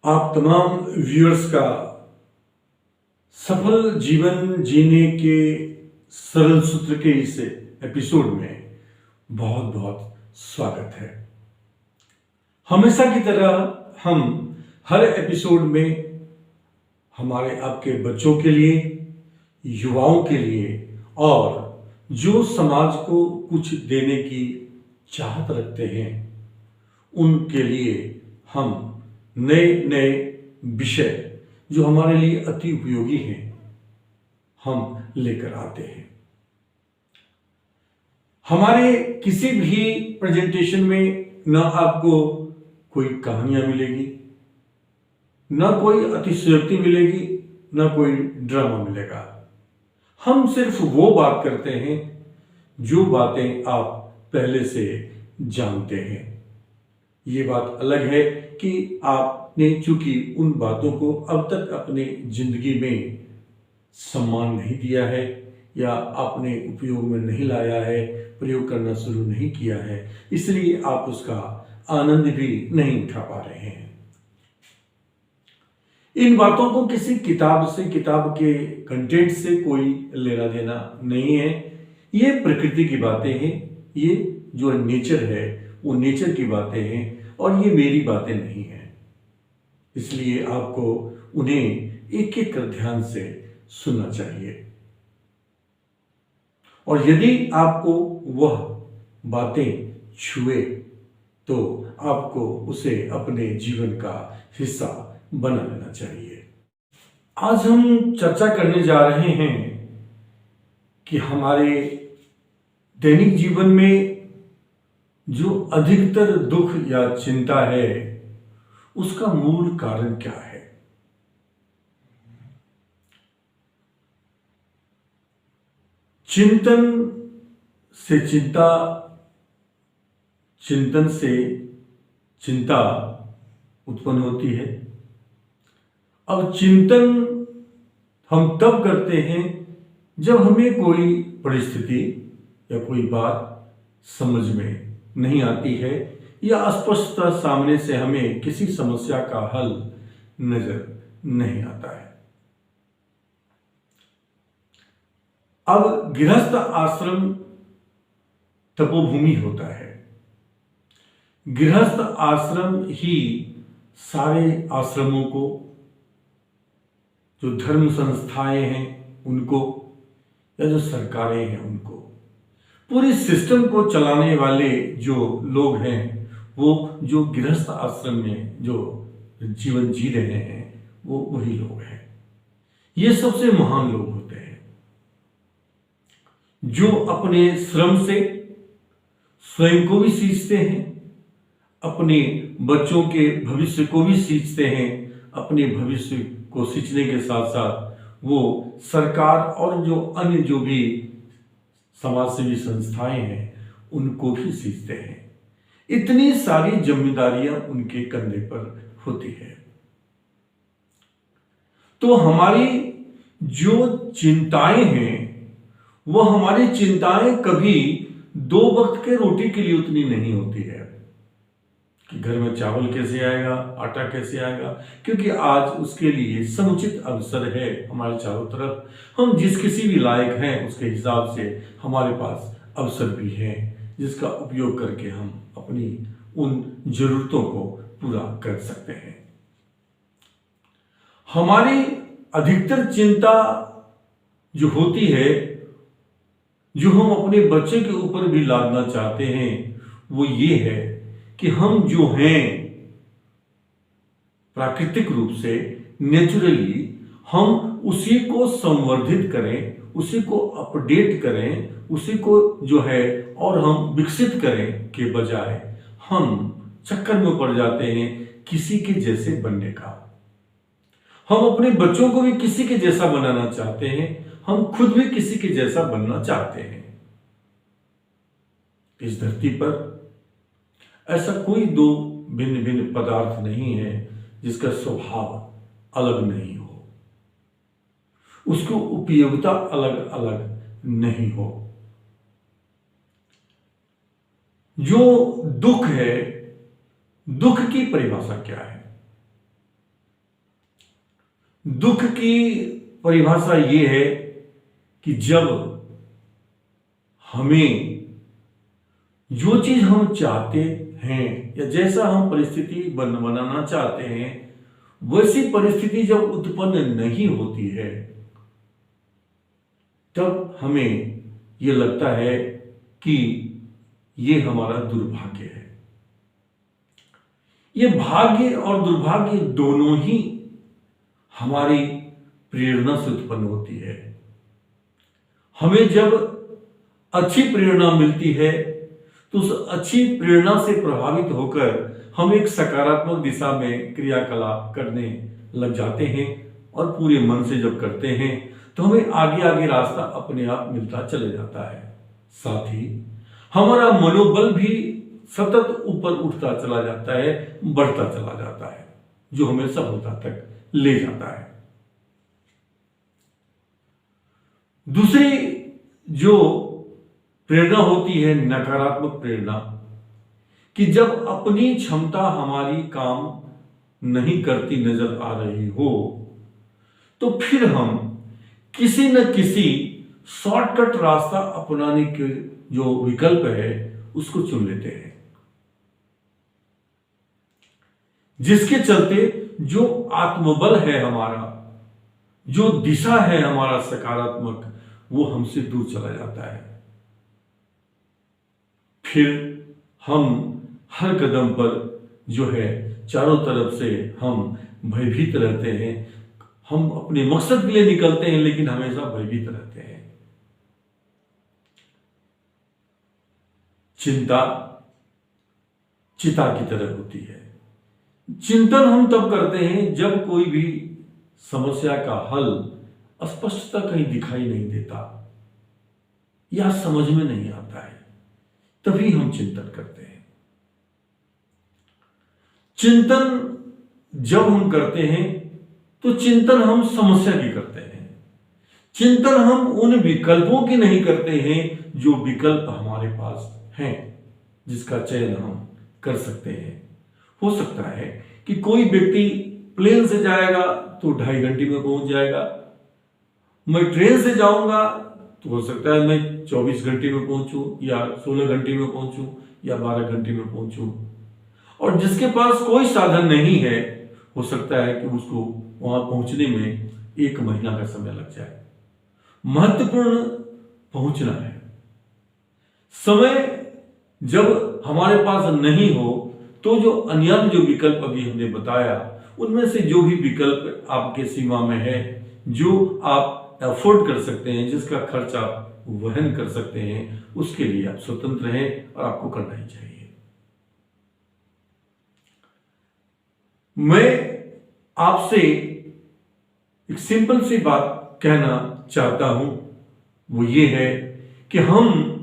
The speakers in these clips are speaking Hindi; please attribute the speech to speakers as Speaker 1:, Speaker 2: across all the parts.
Speaker 1: आप तमाम व्यूअर्स का सफल जीवन जीने के सरल सूत्र के इस एपिसोड में बहुत बहुत स्वागत है। हमेशा की तरह हम हर एपिसोड में हमारे आपके बच्चों के लिए, युवाओं के लिए और जो समाज को कुछ देने की चाहत रखते हैं उनके लिए हम नए नए विषय जो हमारे लिए अति उपयोगी हैं हम लेकर आते हैं। हमारे किसी भी प्रेजेंटेशन में न आपको कोई कहानियां मिलेगी, न कोई अतिशयोक्ति मिलेगी, न कोई ड्रामा मिलेगा। हम सिर्फ वो बात करते हैं जो बातें आप पहले से जानते हैं। ये बात अलग है कि आपने चूंकि उन बातों को अब तक अपने जिंदगी में सम्मान नहीं दिया है या आपने उपयोग में नहीं लाया है, प्रयोग करना शुरू नहीं किया है, इसलिए आप उसका आनंद भी नहीं उठा पा रहे हैं। इन बातों को किसी किताब से, किताब के कंटेंट से कोई लेना देना नहीं है। ये प्रकृति की बातें हैं, ये जो नेचर है वो नेचर की बातें हैं और ये मेरी बातें नहीं हैं। इसलिए आपको उन्हें एक एक कर ध्यान से सुनना चाहिए और यदि आपको वह बातें छुए तो आपको उसे अपने जीवन का हिस्सा बना लेना चाहिए। आज हम चर्चा करने जा रहे हैं कि हमारे दैनिक जीवन में जो अधिकतर दुख या चिंता है उसका मूल कारण क्या है। चिंतन से चिंता, चिंतन से चिंता उत्पन्न होती है। अब चिंतन हम तब करते हैं जब हमें कोई परिस्थिति या कोई बात समझ में नहीं आती है या स्पष्टता सामने से हमें किसी समस्या का हल नजर नहीं आता है। अब गृहस्थ आश्रम तपोभूमि होता है। गृहस्थ आश्रम ही सारे आश्रमों को, जो धर्म संस्थाएं हैं उनको या जो सरकारें हैं उनको, पूरे सिस्टम को चलाने वाले जो लोग हैं वो जो गृहस्थ आश्रम में जो जीवन जी रहे हैं वो वही लोग हैं। ये सबसे महान लोग होते हैं जो अपने श्रम से स्वयं को भी सींचते हैं, अपने बच्चों के भविष्य को भी सींचते हैं, अपने भविष्य को सींचने के साथ साथ वो सरकार और जो अन्य जो भी समाज सेवी संस्थाएं हैं उनको भी सींचते हैं। इतनी सारी जिम्मेदारियां उनके कंधे पर होती है। तो हमारी जो चिंताएं हैं वो हमारी चिंताएं कभी दो वक्त के रोटी के लिए उतनी नहीं होती है कि घर में चावल कैसे आएगा, आटा कैसे आएगा, क्योंकि आज उसके लिए समुचित अवसर है हमारे चारों तरफ। हम जिस किसी भी लायक हैं उसके हिसाब से हमारे पास अवसर भी है जिसका उपयोग करके हम अपनी उन जरूरतों को पूरा कर सकते हैं। हमारी अधिकतर चिंता जो होती है, जो हम अपने बच्चे के ऊपर भी लादना चाहते हैं, वो ये है कि हम जो हैं प्राकृतिक रूप से, नेचुरली हम उसी को संवर्धित करें, उसी को अपडेट करें, उसी को जो है और हम विकसित करें के बजाय हम चक्कर में पड़ जाते हैं किसी के जैसे बनने का। हम अपने बच्चों को भी किसी के जैसा बनाना चाहते हैं, हम खुद भी किसी के जैसा बनना चाहते हैं। इस धरती पर ऐसा कोई दो भिन्न भिन्न पदार्थ नहीं है जिसका स्वभाव अलग नहीं हो, उसको उपयोगिता अलग अलग नहीं हो। जो दुख है, दुख की परिभाषा क्या है? दुख की परिभाषा ये है कि जब हमें जो चीज हम चाहते हैं या जैसा हम परिस्थिति बनाना चाहते हैं वैसी परिस्थिति जब उत्पन्न नहीं होती है तब हमें यह लगता है कि ये हमारा दुर्भाग्य है। ये भाग्य और दुर्भाग्य दोनों ही हमारी प्रेरणा से उत्पन्न होती है। हमें जब अच्छी प्रेरणा मिलती है तो उस अच्छी प्रेरणा से प्रभावित होकर हम एक सकारात्मक दिशा में क्रियाकलाप करने लग जाते हैं और पूरे मन से जब करते हैं तो हमें आगे आगे रास्ता अपने आप मिलता चले जाता है। साथ ही हमारा मनोबल भी सतत ऊपर उठता चला जाता है, बढ़ता चला जाता है, जो हमें सफलता तक ले जाता है। दूसरी जो प्रेरणा होती है नकारात्मक प्रेरणा, कि जब अपनी क्षमता हमारी काम नहीं करती नजर आ रही हो तो फिर हम किसी न किसी शॉर्टकट रास्ता अपनाने के जो विकल्प है उसको चुन लेते हैं, जिसके चलते जो आत्मबल है हमारा, जो दिशा है हमारा सकारात्मक, वो हमसे दूर चला जाता है। फिर हम हर कदम पर जो है चारों तरफ से हम भयभीत रहते हैं। हम अपने मकसद के लिए निकलते हैं लेकिन हमेशा भयभीत रहते हैं। चिंता चिता की तरह होती है। चिंतन हम तब करते हैं जब कोई भी समस्या का हल स्पष्टता कहीं दिखाई नहीं देता या समझ में नहीं आता है, तभी हम चिंतन करते हैं। चिंतन जब हम करते हैं तो चिंतन हम समस्या की करते हैं। चिंतन हम उन विकल्पों की नहीं करते हैं जो विकल्प हमारे पास हैं, जिसका चयन हम कर सकते हैं। हो सकता है कि कोई व्यक्ति प्लेन से जाएगा तो 2.5 घंटे में पहुंच जाएगा। मैं ट्रेन से जाऊंगा तो हो सकता है मैं 24 घंटे में पहुंचूं या 16 घंटे में पहुंचूं या 12 घंटे में पहुंचूं। और जिसके पास कोई साधन नहीं है, हो सकता है कि उसको वहां पहुंचने में 1 महीना का समय लग जाए। महत्वपूर्ण पहुंचना है। समय जब हमारे पास नहीं हो तो जो अन्य जो विकल्प अभी हमने बताया, उनमें से जो भी विकल्प आपके सीमा में है, जो आप अफोर्ड कर सकते हैं, जिसका खर्च आप वहन कर सकते हैं, उसके लिए आप स्वतंत्र हैं और आपको करना ही चाहिए। मैं आपसे एक सिंपल सी बात कहना चाहता हूं, वो ये है कि हम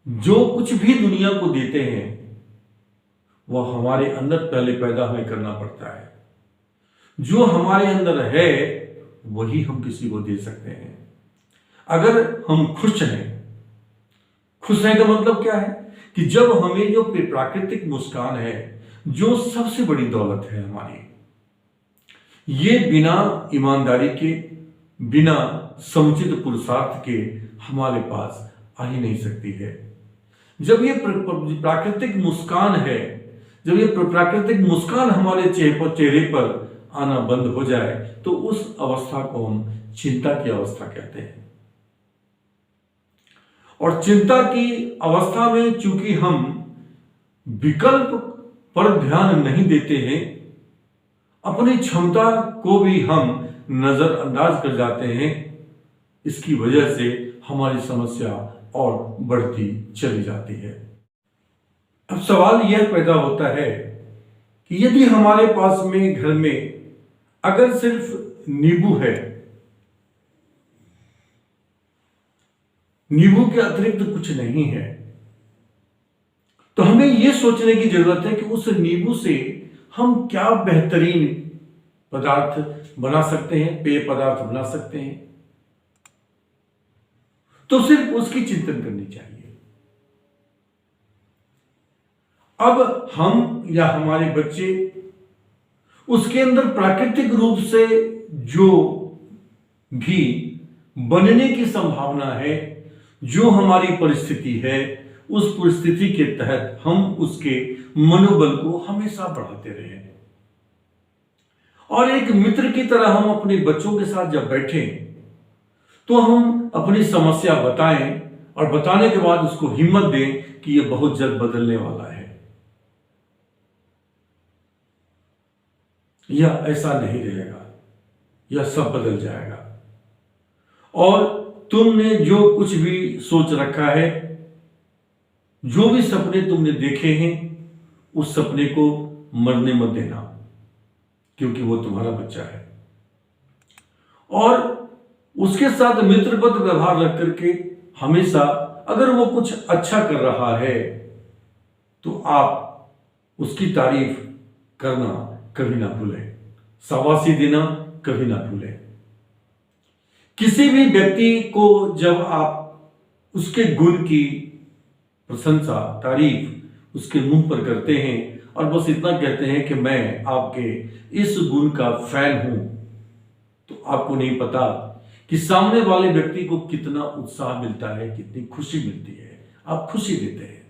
Speaker 1: जो कुछ भी दुनिया को देते हैं वह हमारे अंदर पहले पैदा हमें करना पड़ता है। जो हमारे अंदर है वही हम किसी को दे सकते हैं। अगर हम खुश हैं, खुश हैं का मतलब क्या है कि जब हमें जो प्राकृतिक मुस्कान है, जो सबसे बड़ी दौलत है हमारी, ये बिना ईमानदारी के, बिना समुचित पुरुषार्थ के हमारे पास आ ही नहीं सकती है। जब ये प्राकृतिक मुस्कान है, जब ये प्राकृतिक मुस्कान हमारे चेहरे पर आना बंद हो जाए तो उस अवस्था को हम चिंता की अवस्था कहते हैं। और चिंता की अवस्था में चूंकि हम विकल्प पर ध्यान नहीं देते हैं, अपनी क्षमता को भी हम नजरअंदाज कर जाते हैं, इसकी वजह से हमारी समस्या और बढ़ती चली जाती है। अब सवाल यह पैदा होता है कि यदि हमारे पास में घर में अगर सिर्फ नींबू है, नींबू के अतिरिक्त कुछ नहीं है, तो हमें यह सोचने की जरूरत है कि उस नींबू से हम क्या बेहतरीन पदार्थ बना सकते हैं, पेय पदार्थ बना सकते हैं। तो सिर्फ उसकी चिंतन करनी चाहिए। अब हम या हमारे बच्चे उसके अंदर प्राकृतिक रूप से जो भी बनने की संभावना है, जो हमारी परिस्थिति है, उस परिस्थिति के तहत हम उसके मनोबल को हमेशा बढ़ाते रहे। और एक मित्र की तरह हम अपने बच्चों के साथ जब बैठें तो हम अपनी समस्या बताएं और बताने के बाद उसको हिम्मत दें कि यह बहुत जल्द बदलने वाला है, यह ऐसा नहीं रहेगा, यह सब बदल जाएगा। और तुमने जो कुछ भी सोच रखा है, जो भी सपने तुमने देखे हैं, उस सपने को मरने मत देना, क्योंकि वो तुम्हारा बच्चा है। और उसके साथ मित्रवत व्यवहार रख करके हमेशा अगर वो कुछ अच्छा कर रहा है तो आप उसकी तारीफ करना कभी ना भूलें, शाबाशी देना कभी ना भूलें। किसी भी व्यक्ति को जब आप उसके गुण की प्रशंसा, तारीफ उसके मुंह पर करते हैं और बस इतना कहते हैं कि मैं आपके इस गुण का फैन हूं, तो आपको नहीं पता कि सामने वाले व्यक्ति को कितना उत्साह मिलता है, कितनी खुशी मिलती है। आप खुशी देते हैं।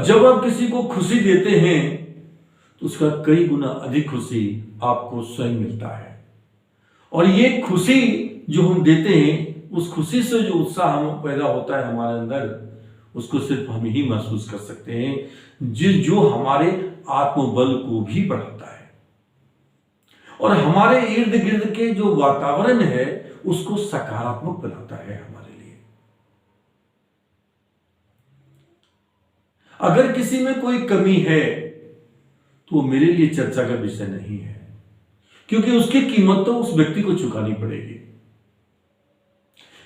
Speaker 1: जब आप किसी को खुशी देते हैं तो उसका कई गुना अधिक खुशी आपको स्वयं मिलता है। और ये खुशी जो हम देते हैं, उस खुशी से जो उत्साह हम पैदा होता है हमारे अंदर, उसको सिर्फ हम ही महसूस कर सकते हैं, जो हमारे आत्मबल को भी बढ़ाता है और हमारे इर्द गिर्द के जो वातावरण है उसको सकारात्मक बनाता है हमारे लिए। अगर किसी में कोई कमी है तो वो मेरे लिए चर्चा का विषय नहीं है, क्योंकि उसकी कीमत तो उस व्यक्ति को चुकानी पड़ेगी।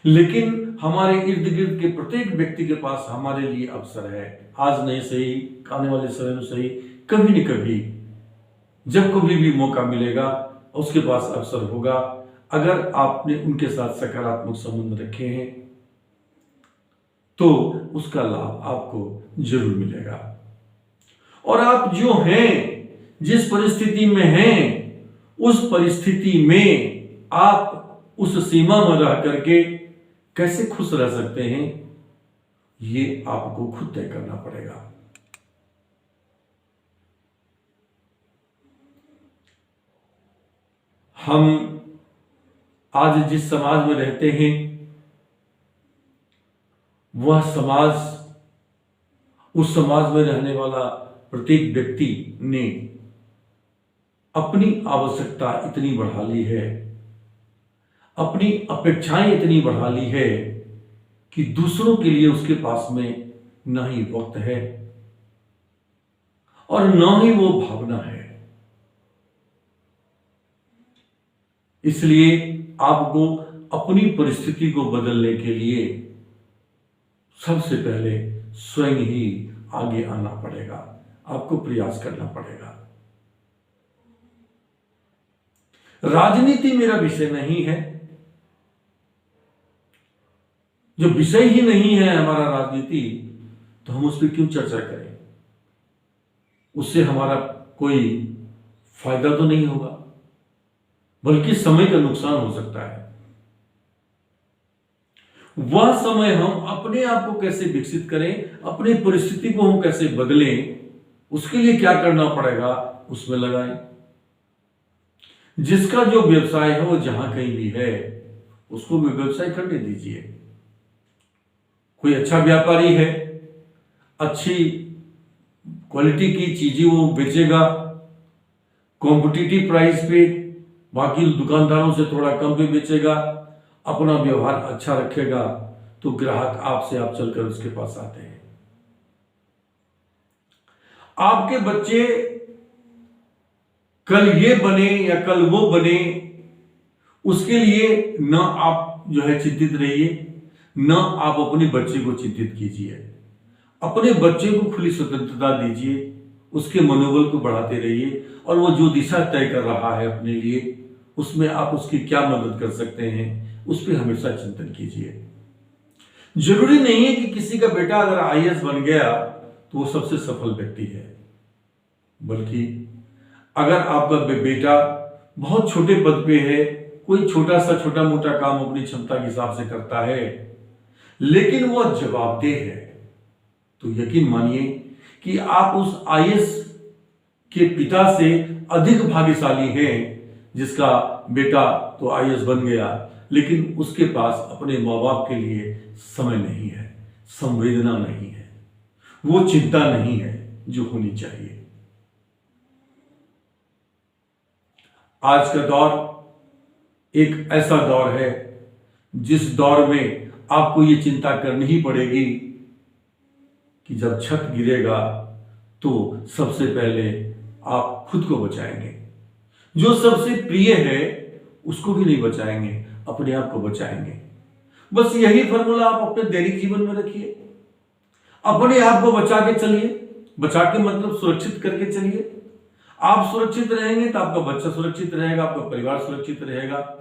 Speaker 1: लेकिन हमारे इर्द गिर्द के प्रत्येक व्यक्ति के पास हमारे लिए अवसर है, आज नहीं सही, आने वाले समय में सही, कभी न कभी जब कभी भी मौका मिलेगा उसके पास अवसर होगा। अगर आपने उनके साथ सकारात्मक संबंध रखे हैं तो उसका लाभ आपको जरूर मिलेगा। और आप जो हैं, जिस परिस्थिति में हैं, उस परिस्थिति में आप उस सीमा में रह करके कैसे खुश रह सकते हैं, ये आपको खुद तय करना पड़ेगा। हम आज जिस समाज में रहते हैं, वह समाज, उस समाज में रहने वाला प्रत्येक व्यक्ति ने अपनी आवश्यकता इतनी बढ़ा ली है, अपनी अपेक्षाएं इतनी बढ़ा ली है कि दूसरों के लिए उसके पास में ना ही वक्त है और ना ही वो भावना है। इसलिए आपको अपनी परिस्थिति को बदलने के लिए सबसे पहले स्वयं ही आगे आना पड़ेगा, आपको प्रयास करना पड़ेगा। राजनीति मेरा विषय नहीं है। जो विषय ही नहीं है हमारा राजनीति, तो हम उस पर क्यों चर्चा करें? उससे हमारा कोई फायदा तो नहीं होगा, बल्कि समय का नुकसान हो सकता है। वह समय हम अपने आप को कैसे विकसित करें, अपनी परिस्थिति को हम कैसे बदलें, उसके लिए क्या करना पड़ेगा, उसमें लगाएं। जिसका जो व्यवसाय है वो जहां कहीं भी है, उसको भी व्यवसाय करने दीजिए। कोई अच्छा व्यापारी है, अच्छी क्वालिटी की चीजें वो बेचेगा कॉम्पिटिटिव प्राइस पे, बाकी दुकानदारों से थोड़ा कम पे बेचेगा, अपना व्यवहार अच्छा रखेगा, तो ग्राहक आपसे आप चलकर उसके पास आते हैं। आपके बच्चे कल ये बने या कल वो बने, उसके लिए न आप जो है चिंतित रहिए, न आप अपने बच्चे को चिंतित कीजिए। अपने बच्चे को खुली स्वतंत्रता दीजिए, उसके मनोबल को बढ़ाते रहिए और वो जो दिशा तय कर रहा है अपने लिए, उसमें आप उसकी क्या मदद कर सकते हैं, उस पर हमेशा चिंतन कीजिए। जरूरी नहीं है कि किसी का बेटा अगर आईएएस बन गया तो वो सबसे सफल व्यक्ति है, बल्कि अगर आपका बेटा बहुत छोटे पद पे है, कोई छोटा मोटा काम अपनी क्षमता के हिसाब से करता है, लेकिन वह जवाबदेह है, तो यकीन मानिए कि आप उस आईएएस के पिता से अधिक भाग्यशाली हैं, जिसका बेटा तो आईएएस बन गया, लेकिन उसके पास अपने माँ बाप के लिए समय नहीं है, संवेदना नहीं है, वो चिंता नहीं है जो होनी चाहिए। आज का दौर एक ऐसा दौर है जिस दौर में आपको ये चिंता करनी ही पड़ेगी कि जब छत गिरेगा तो सबसे पहले आप खुद को बचाएंगे, जो सबसे प्रिय है उसको भी नहीं बचाएंगे, अपने आप को बचाएंगे। बस यही फॉर्मूला आप अपने दैनिक जीवन में रखिए, अपने आप को बचा के चलिए। बचा के मतलब सुरक्षित करके चलिए। आप सुरक्षित रहेंगे तो आपका बच्चा सुरक्षित रहेगा, आपका परिवार सुरक्षित रहेगा।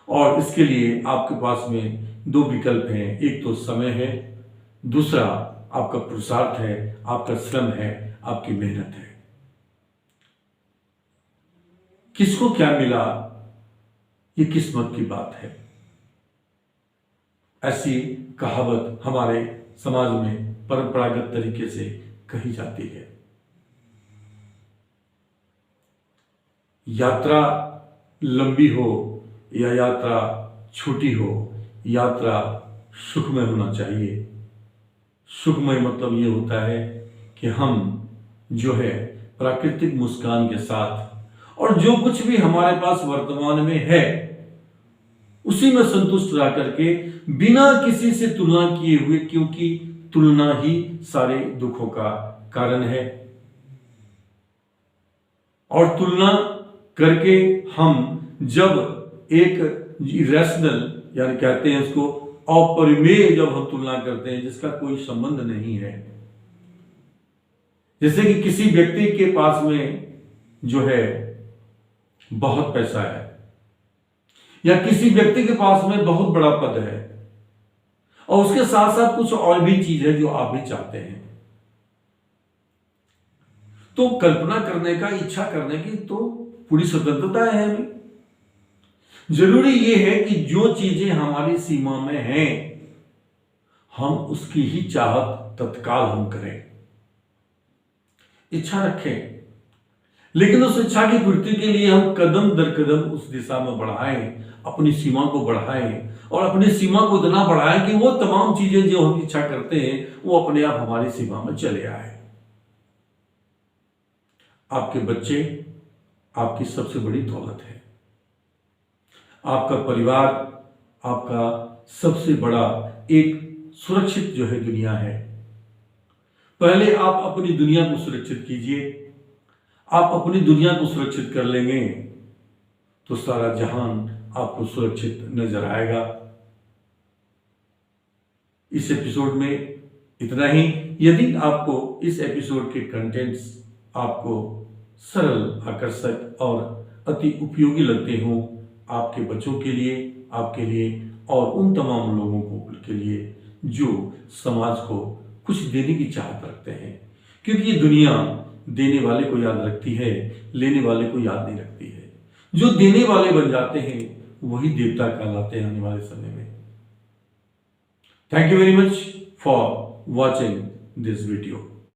Speaker 1: और इसके लिए आपके पास में दो विकल्प हैं, एक तो समय है, दूसरा आपका पुरुषार्थ है, आपका श्रम है, आपकी मेहनत है। किसको क्या मिला ये किस्मत की बात है, ऐसी कहावत हमारे समाज में परंपरागत तरीके से कही जाती है। यात्रा लंबी हो या यात्रा छोटी हो, यात्रा सुखमय होना चाहिए। सुखमय मतलब ये होता है कि हम जो है प्राकृतिक मुस्कान के साथ और जो कुछ भी हमारे पास वर्तमान में है उसी में संतुष्ट रह करके, बिना किसी से तुलना किए हुए, क्योंकि तुलना ही सारे दुखों का कारण है। और तुलना करके हम जब एक इरेशनल यानी कहते हैं इसको अपरिमेय, जब हम तुलना करते हैं जिसका कोई संबंध नहीं है, जैसे कि किसी व्यक्ति के पास में जो है बहुत पैसा है या किसी व्यक्ति के पास में बहुत बड़ा पद है और उसके साथ साथ कुछ और भी चीज है जो आप भी चाहते हैं, तो कल्पना करने का, इच्छा करने की तो पूरी स्वतंत्रता है हमें। जरूरी यह है कि जो चीजें हमारी सीमा में हैं हम उसकी ही चाहत तत्काल हम करें, इच्छा रखें, लेकिन उस इच्छा की पूर्ति के लिए हम कदम दर कदम उस दिशा में बढ़ाएं, अपनी सीमा को बढ़ाएं और अपनी सीमा को इतना बढ़ाएं कि वो तमाम चीजें जो हम इच्छा करते हैं वो अपने आप हमारी सीमा में चले आए। आपके बच्चे आपकी सबसे बड़ी दौलत है, आपका परिवार आपका सबसे बड़ा एक सुरक्षित जो है दुनिया है। पहले आप अपनी दुनिया को सुरक्षित कीजिए। आप अपनी दुनिया को सुरक्षित कर लेंगे तो सारा जहान आपको सुरक्षित नजर आएगा। इस एपिसोड में इतना ही। यदि आपको इस एपिसोड के कंटेंट्स आपको सरल, आकर्षक और अति उपयोगी लगते हो, आपके बच्चों के लिए, आपके लिए और उन तमाम लोगों को के लिए जो समाज को कुछ देने की चाहत रखते हैं, क्योंकि ये दुनिया देने वाले को याद रखती है, लेने वाले को याद नहीं रखती है। जो देने वाले बन जाते हैं वही देवता कहलाते हैं आने वाले समय में। Thank you very much for watching this video.